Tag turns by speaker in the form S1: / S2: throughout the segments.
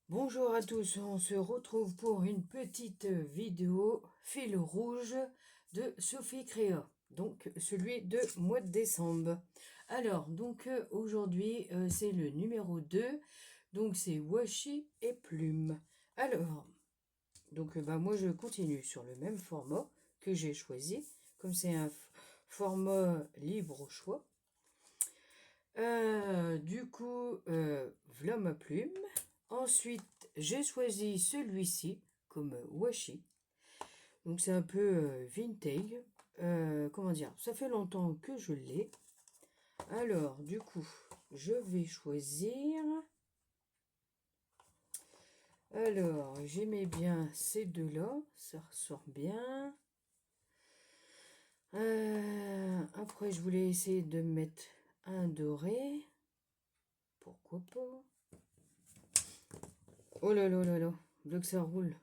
S1: Bonjour à tous, on se retrouve pour une petite vidéo fil rouge de Sophie Créa, donc celui de mois de décembre. Alors, donc aujourd'hui c'est le numéro 2, donc c'est washi et plume. Alors, donc moi je continue sur le même format que j'ai choisi, comme c'est un format libre au choix. Du coup, voilà ma plume. Ensuite, j'ai choisi celui-ci comme washi. Donc c'est un peu vintage. Comment dire? Ça fait longtemps que je l'ai. Alors, du coup, je vais choisir. Alors, j'aimais bien ces deux-là. Ça ressort bien. Après, je voulais essayer de mettre un doré. Pourquoi pas? Oh là là là là, là que ça roule.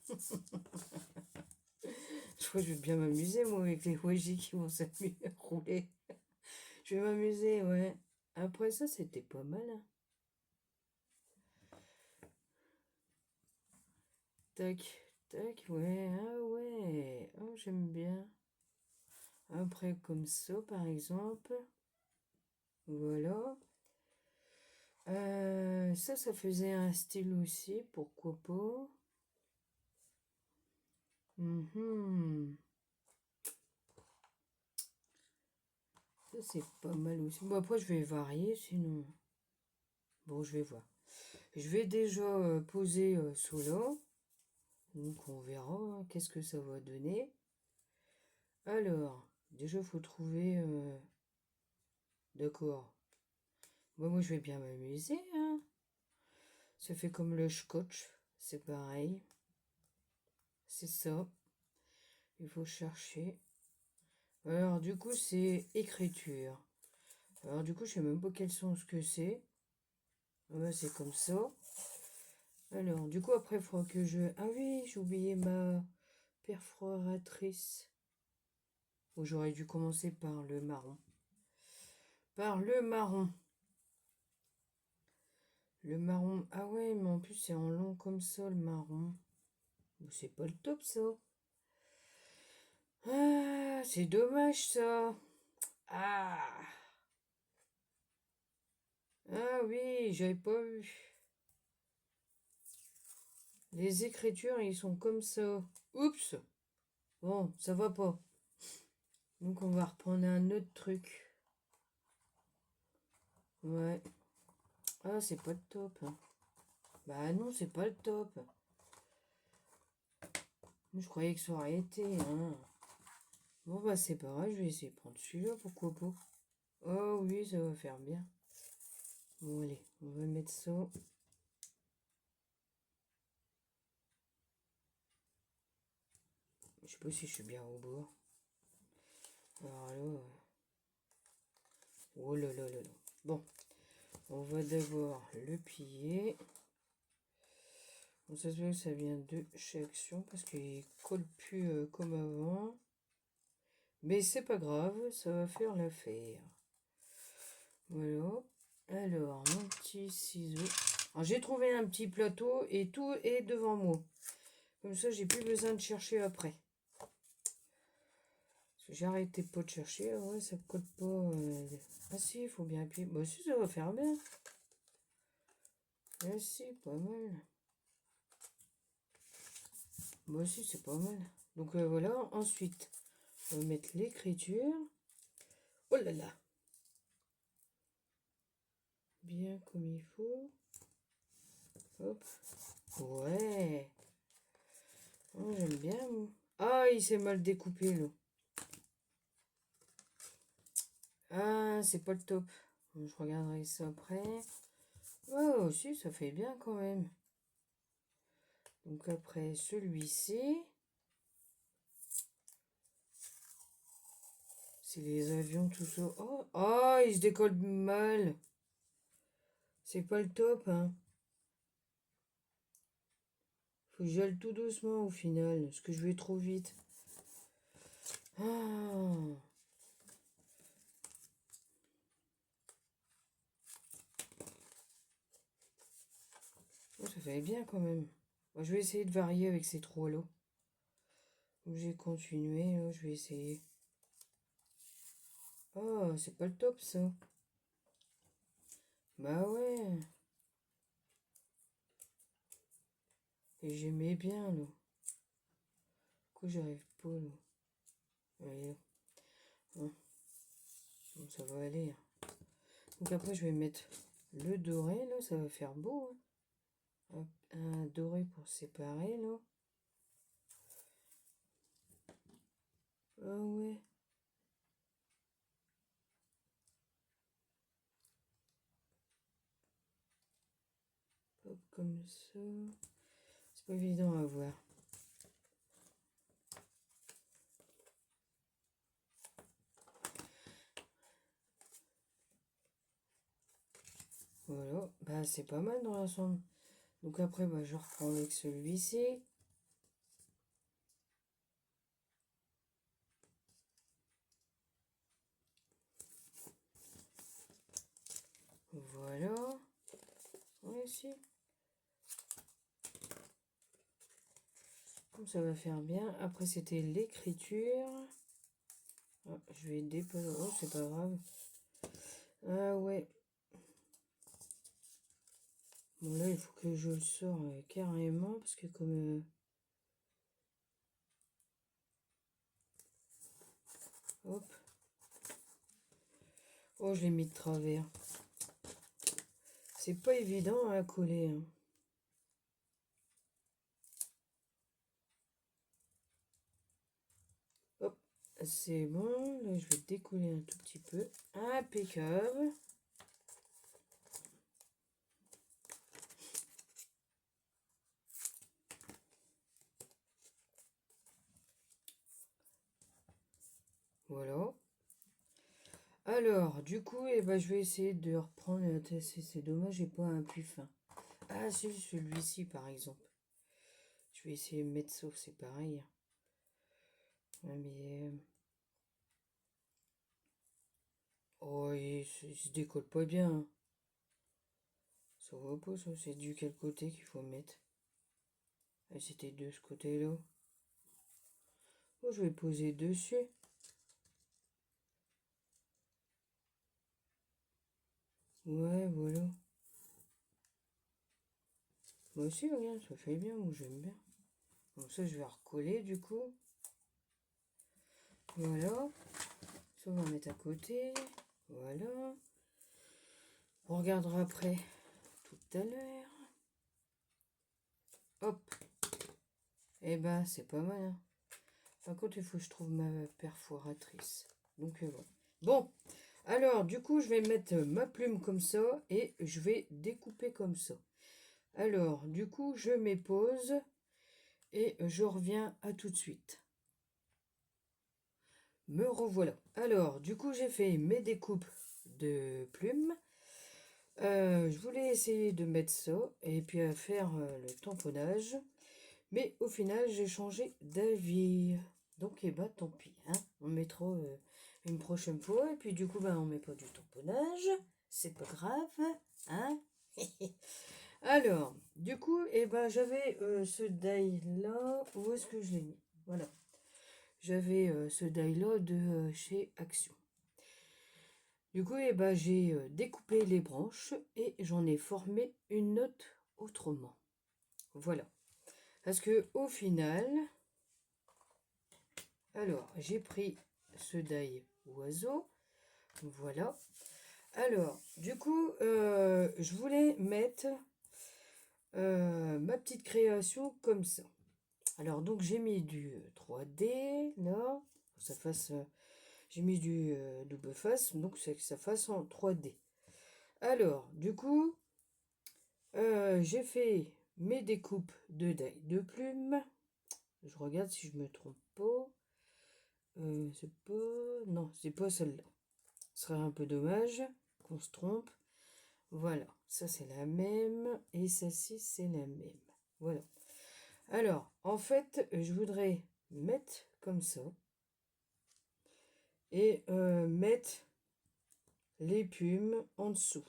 S1: Je crois que je vais bien m'amuser, moi, avec les Waji qui vont s'amuser rouler. Je vais m'amuser, ouais. Après ça, c'était pas mal, hein. Tac, tac, ouais, ah ouais. Oh, j'aime bien. Après, comme ça, par exemple. Voilà. Ça faisait un style aussi, pourquoi pas. Mhm. Ça, c'est pas mal aussi. Bon, après, je vais varier, sinon. Bon, je vais voir. Je vais déjà poser cela. Donc, on verra hein, qu'est-ce que ça va donner. Alors, déjà, il faut trouver... D'accord. Moi, je vais bien m'amuser, hein. Ça fait comme le scotch. C'est pareil. C'est ça. Il faut chercher. Alors, du coup, c'est écriture. Alors, du coup, je sais même pas quel sens que c'est. Ah bah, c'est comme ça. Alors, du coup, après, il faudra que je... Ah oui, j'ai oublié ma perforatrice. Ou j'aurais dû commencer par le marron. Par le marron. Le marron. Ah ouais, mais en plus, c'est en long comme ça, le marron. Bon, c'est pas le top, ça. Ah, c'est dommage, ça. Ah. Ah oui, j'avais pas vu. Les écritures, ils sont comme ça. Oups. Bon, ça va pas. Donc, on va reprendre un autre truc. Ouais. Ah, c'est pas le top, hein. Bah non, c'est pas le top. Moi, je croyais que ça aurait été, hein. Bon, bah c'est pas grave, je vais essayer de prendre celui-là, pourquoi pas. Oh oui, ça va faire bien. Bon, allez, on va mettre ça. Je sais pas si je suis bien au bord. Alors là... Oh là là là là. Bon, on va d'abord le plier. Bon, ça se voit que ça vient de chez Action parce qu'il colle plus comme avant. Mais c'est pas grave, ça va faire l'affaire. Voilà. Alors, mon petit ciseau. Alors, j'ai trouvé un petit plateau et tout est devant moi. Comme ça, j'ai plus besoin de chercher après. Parce que j'ai arrêté pas de chercher. Ah ouais, ça colle pas. Ah si, il faut bien appuyer. Bah si, ça va faire bien. Ah si, pas mal. Moi aussi, c'est pas mal. Donc voilà, ensuite, on va mettre l'écriture. Oh là là. Bien comme il faut. Hop. Ouais. Oh, j'aime bien, moi. Ah, il s'est mal découpé, là. Ah, c'est pas le top. Bon, je regarderai ça après. Oh, si, ça fait bien quand même. Donc après, celui-ci. C'est les avions, tout ça. Oh, oh, il se décolle mal. C'est pas le top, hein. Faut que j'aille tout doucement au final, parce que je vais trop vite. Ah. Oh, ça fait bien quand même. Moi, je vais essayer de varier avec ces trois lots. J'ai continué, là, je vais essayer. Oh, c'est pas le top ça. Bah ouais. Et j'aimais bien, là. Pourquoi j'arrive pas, là? Allez, hein. Bon, ça va aller, hein. Donc après, je vais mettre le doré, là. Ça va faire beau, hein. Hop, un doré pour séparer, là. Ah ouais. Hop, comme ça. C'est pas évident à voir. Voilà. Bah, c'est pas mal dans l'ensemble. Donc après, bah, je reprends avec celui-ci. Voilà. Ouais, si. Comme ça va faire bien. Après, c'était l'écriture. Ah, je vais déposer. Oh, c'est pas grave. Ah ouais. Bon, là, il faut que je le sors carrément. Parce que comme... hop. Oh, je l'ai mis de travers. C'est pas évident à coller, hein. Hop. C'est bon. Là, je vais décoller un tout petit peu. Impeccable. Voilà. Alors, du coup, eh ben, je vais essayer de reprendre. C'est dommage, j'ai pas un plus fin. Ah, si, celui-ci, par exemple. Je vais essayer de mettre sauf, c'est pareil. Ouais, mais... oh, il se décolle pas bien, hein. Ça va pas, ça. C'est du quel côté qu'il faut mettre. Ah, c'était de ce côté-là. Oh, je vais poser dessus. Ouais, voilà. Moi aussi, regarde, ça fait bien, moi j'aime bien. Bon, ça, je vais recoller, du coup. Voilà. Ça, on va mettre à côté. Voilà. On regardera après tout à l'heure. Hop. Eh ben, c'est pas mal, hein. Par contre, il faut que je trouve ma perforatrice. Donc, voilà. Bon. Alors, du coup, je vais mettre ma plume comme ça et je vais découper comme ça. Alors, du coup, je mets pause et je reviens à tout de suite. Me revoilà. Alors, du coup, j'ai fait mes découpes de plumes. Je voulais essayer de mettre ça et puis à faire le tamponnage. Mais au final, j'ai changé d'avis. Donc, eh ben, tant pis, hein. On mettra une prochaine fois. Et puis, du coup, ben, on met pas du tamponnage. C'est pas grave, hein. Alors, du coup, eh ben, j'avais ce die-là. Où est-ce que je l'ai mis? Voilà. J'avais ce die-là de chez Action. Du coup, eh ben, j'ai découpé les branches et j'en ai formé une autre autrement. Voilà. Parce que au final, alors, j'ai pris ce die oiseau. Voilà. Alors, du coup, je voulais mettre ma petite création comme ça. Alors, donc, j'ai mis du 3D, là. Pour que ça fasse... j'ai mis du double face, donc c'est que ça fasse en 3D. Alors, du coup, j'ai fait mes découpes de die de plumes. Je regarde si je me trompe pas. C'est pas... non, c'est pas celle-là. Ce serait un peu dommage qu'on se trompe. Voilà, ça c'est la même et celle-ci c'est la même. Voilà. Alors, en fait, je voudrais mettre comme ça et mettre les plumes en dessous.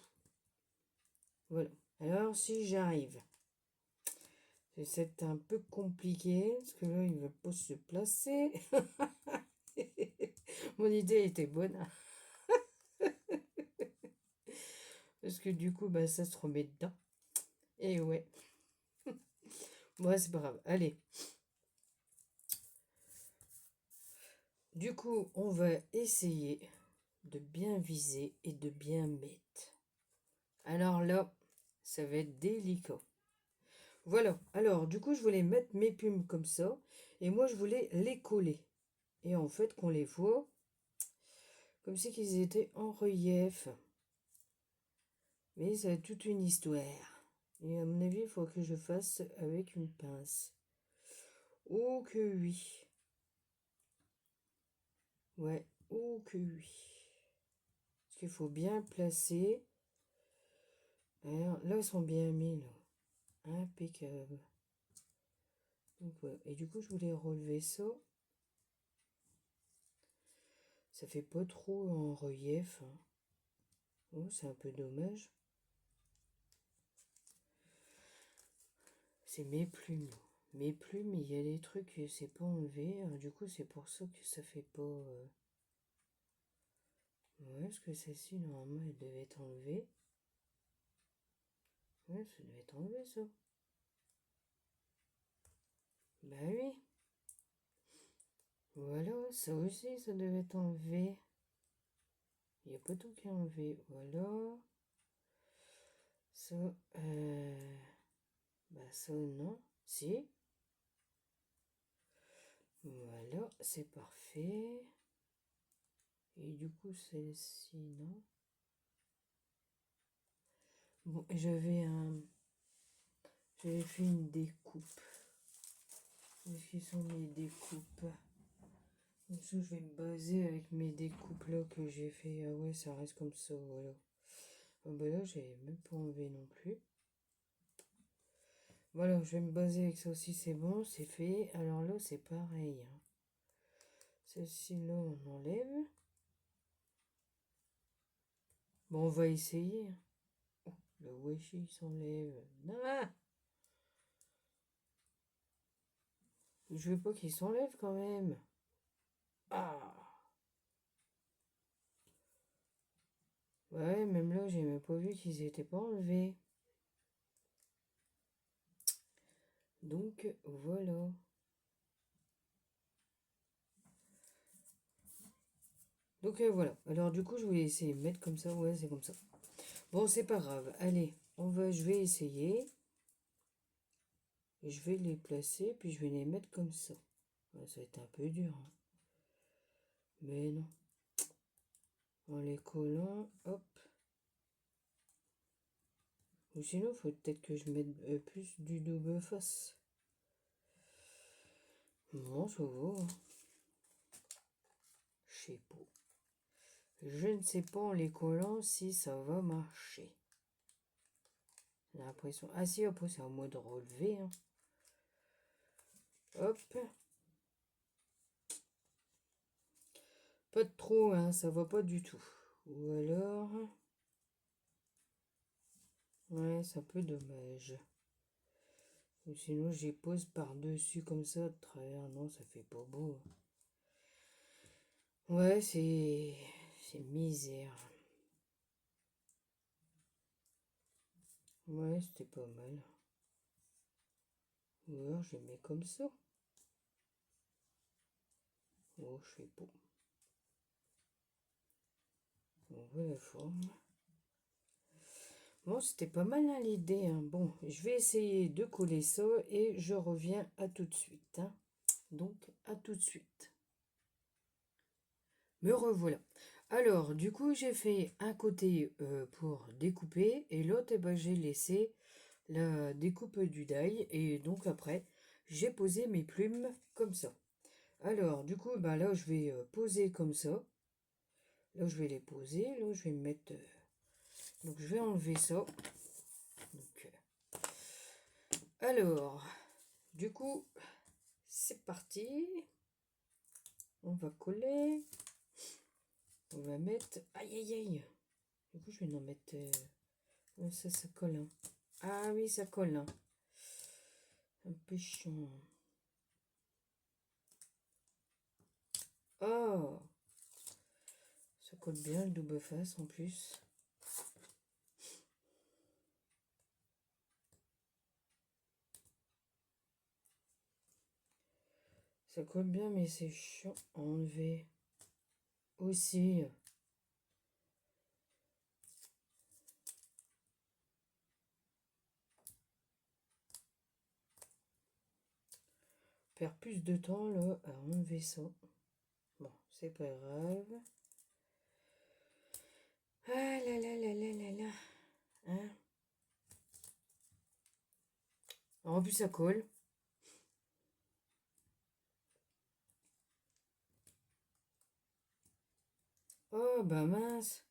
S1: Voilà. Alors, si j'arrive C'est un peu compliqué, parce que là, il ne veut pas se placer. Mon idée était bonne, hein. Parce que du coup, bah, ça se remet dedans. Et ouais. Bon, c'est pas grave. Allez. Du coup, on va essayer de bien viser et de bien mettre. Alors là, ça va être délicat. Voilà. Alors, du coup, je voulais mettre mes plumes comme ça. Et moi, je voulais les coller. Et en fait, qu'on les voit comme si qu'ils étaient en relief. Mais ça a toute une histoire. Et à mon avis, il faut que je fasse avec une pince. Oh que oui. Ouais, oh que oui. Parce qu'il faut bien placer. Alors, là, ils sont bien mis, là. Impeccable. Donc, voilà. Et du coup, je voulais relever ça. Ça fait pas trop en relief, hein. Oh, c'est un peu dommage. C'est mes plumes. Mes plumes, il y a des trucs que c'est pas enlevé. Alors, du coup, c'est pour ça que ça fait pas... Ouais, est-ce que celle-ci, normalement, elle devait être enlevée? Ouais, ça devait être enlevé, ça. Bah oui. Voilà, ça aussi, ça devait être enlevé. Il n'y a pas tout qui est enlevé. Voilà. Ça, bah ça, non. Si. Voilà, c'est parfait. Et du coup, celle-ci, non. Bon, j'avais fait une découpe. Où est-ce qu'ils sont mes découpes? Donc ça, je vais me baser avec mes découpes là que j'ai fait. Ah ouais, ça reste comme ça, voilà. Ah bah là, j'ai même pas enlevé non plus. Voilà, je vais me baser avec ça aussi, c'est bon, c'est fait. Alors là, c'est pareil, hein. Celle-ci là, on enlève. Bon, on va essayer, hein. Oh, le washi s'enlève. Ah, je veux pas qu'il s'enlève quand même. Ah, ouais, même là, j'ai même pas vu qu'ils étaient pas enlevés. Donc, voilà. Donc, voilà. Alors, du coup, je vais essayer de mettre comme ça. Ouais, c'est comme ça. Bon, c'est pas grave. Allez, je vais essayer. Et je vais les placer, puis je vais les mettre comme ça. Ouais, ça va être un peu dur, hein. Mais non. En les collant, hop. Ou sinon, il faut peut-être que je mette plus du double face. Non, ça va, hein. Je sais pas. Je ne sais pas en les collant si ça va marcher. J'ai l'impression. Ah si, après c'est un mode relevé, hein. Hop. Pas de trop, hein, ça va pas du tout. Ou alors... Ouais, c'est un peu dommage. Ou sinon, j'y pose par-dessus comme ça, de travers. Non, ça fait pas beau. Ouais, c'est... C'est misère. Ouais, c'était pas mal. Ou alors, je les mets comme ça. Oh, je sais pas. On voit la forme. Bon, c'était pas mal, hein, l'idée, hein. Bon, je vais essayer de coller ça et je reviens à tout de suite, hein. Donc, à tout de suite. Me revoilà. Alors, du coup, j'ai fait un côté pour découper et l'autre, eh ben, j'ai laissé la découpe du die. Et donc, après, j'ai posé mes plumes comme ça. Alors, du coup, ben, là, je vais poser comme ça. Là, je vais les poser. Là, je vais me mettre... donc, je vais enlever ça. Donc, alors, du coup, c'est parti. On va coller. On va mettre... Aïe, aïe, aïe. Du coup, je vais en mettre... ça colle, hein. Ah oui, ça colle, hein. Un peu chiant. Oh, ça colle bien le double face en plus. Ça colle bien, mais c'est chiant à enlever aussi. Faire plus de temps là à enlever ça. Bon, c'est pas grave. Ah là là là là là là. Hein? En plus, ça colle. Oh, bah mince.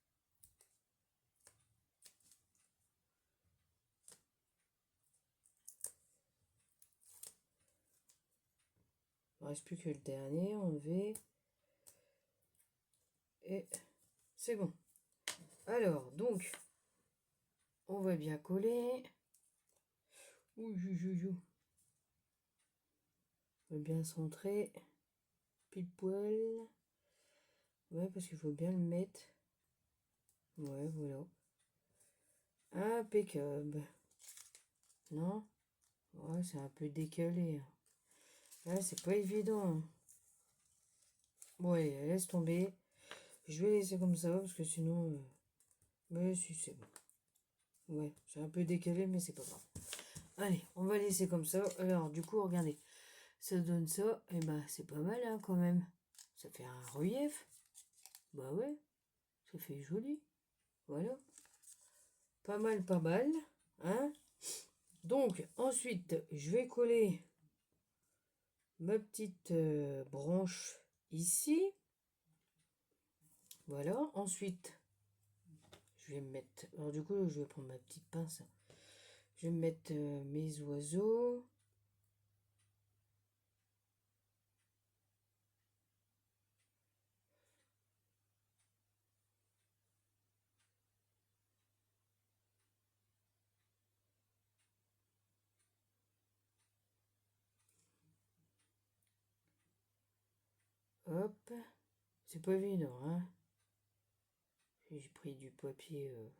S1: Il ne reste plus que le dernier, enlever. Et c'est bon. Alors, donc, on va bien coller. Ouh, on va bien centrer. Pile poil. Ouais, parce qu'il faut bien le mettre. Ouais, voilà. Impeccable. Non? Ouais, c'est un peu décalé. Là, c'est pas évident. Ouais, laisse tomber. Je vais laisser comme ça, parce que sinon... Mais si, c'est bon. Ouais, c'est un peu décalé, mais c'est pas grave. Allez, on va laisser comme ça. Alors, du coup, regardez. Ça donne ça. Et ben, c'est pas mal, hein, quand même. Ça fait un relief. Bah ouais, ça fait joli. Voilà. Pas mal, pas mal. Hein? Donc, ensuite, je vais coller ma petite branche ici. Voilà. Ensuite, je vais mettre... Alors, du coup, je vais prendre ma petite pince. Je vais mettre mes oiseaux. Hop. C'est pas évident, hein? J'ai pris du papier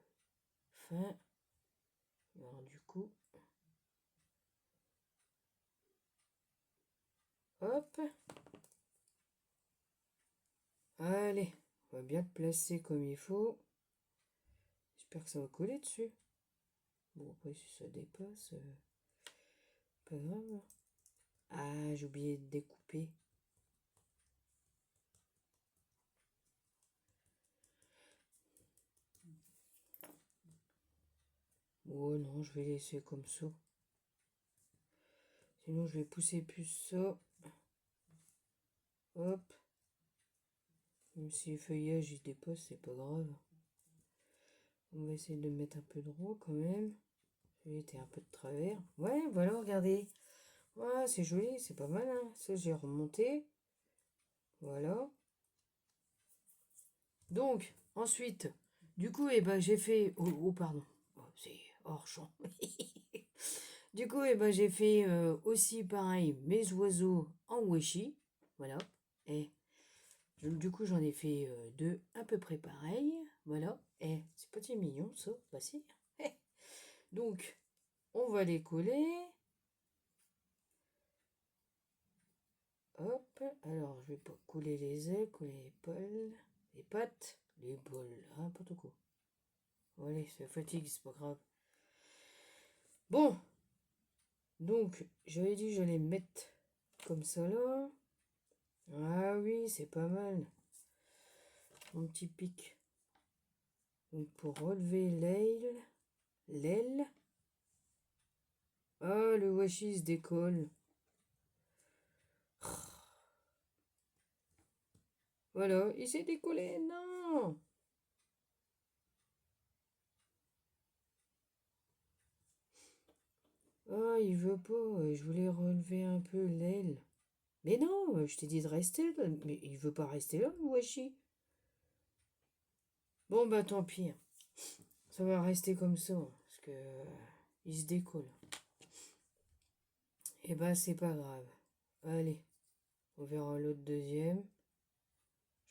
S1: fin. Alors, du coup... Hop. Allez. On va bien le placer comme il faut. J'espère que ça va coller dessus. Bon, après, si ça dépasse... pas grave. Ah, j'ai oublié de découper. Oh non, je vais laisser comme ça. Sinon, je vais pousser plus ça. Hop. Même si le feuillage il dépasse, c'est pas grave. On va essayer de le mettre un peu droit quand même. J'ai été un peu de travers. Ouais, voilà, regardez. Ouais, c'est joli, c'est pas mal. Hein. Ça, j'ai remonté. Voilà. Donc, ensuite, du coup, eh ben, j'ai fait... Oh, pardon. Oh, c'est hors champ. Du coup, eh ben, j'ai fait aussi pareil mes oiseaux en washi. Voilà. Et du coup, j'en ai fait deux à peu près pareils. Voilà. Et c'est pas mignon ça. Bah si. Donc, on va les coller. Hop. Alors, je vais pas coller les ailes, coller les épaules, les pattes, les épaules, n'importe quoi. Allez, ça fatigue, c'est pas grave. Bon. Donc, j'avais dit que j'allais mettre comme ça là. Ah oui, c'est pas mal. Mon petit pic. Donc, pour relever l'aile. Ah, le washi se décolle. Voilà, il s'est décollé. Non! Ah, il veut pas. Je voulais relever un peu l'aile. Mais non, je t'ai dit de rester là. Mais il veut pas rester là, le washi. Bon, bah tant pis. Ça va rester comme ça. Parce que il se décolle. Et ben c'est pas grave. Allez, on verra l'autre deuxième.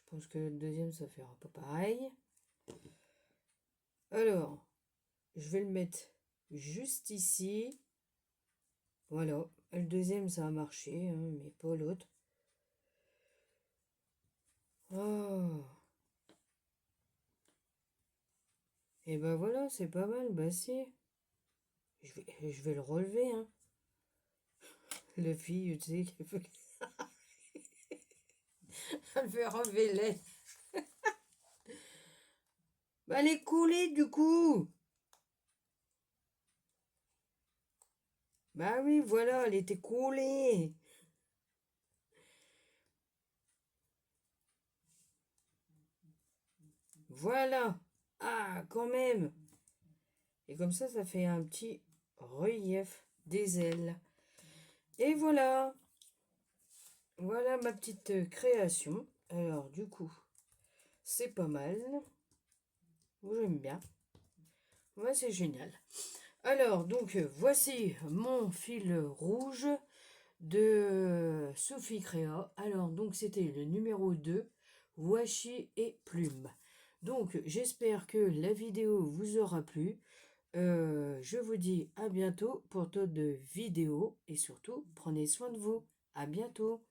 S1: Je pense que le deuxième ça fera pas pareil. Alors, je vais le mettre juste ici. Voilà. Le deuxième ça a marché, hein, mais pas l'autre. Oh. Et ben voilà, c'est pas mal. Bah si. Je vais le relever, hein. La fille, tu sais, elle fait relever l'aile. Bah, elle est collée du coup. Bah oui, voilà, elle était collée. Voilà. Ah, quand même. Et comme ça fait un petit relief des ailes. Et voilà. Voilà ma petite création. Alors, du coup, c'est pas mal. J'aime bien. Ouais, c'est génial. Alors, donc, voici mon fil rouge de Sophie Créa. Alors, donc, c'était le numéro 2, washi et plume. Donc, j'espère que la vidéo vous aura plu. Je vous dis à bientôt pour d'autres vidéos et surtout, prenez soin de vous. À bientôt.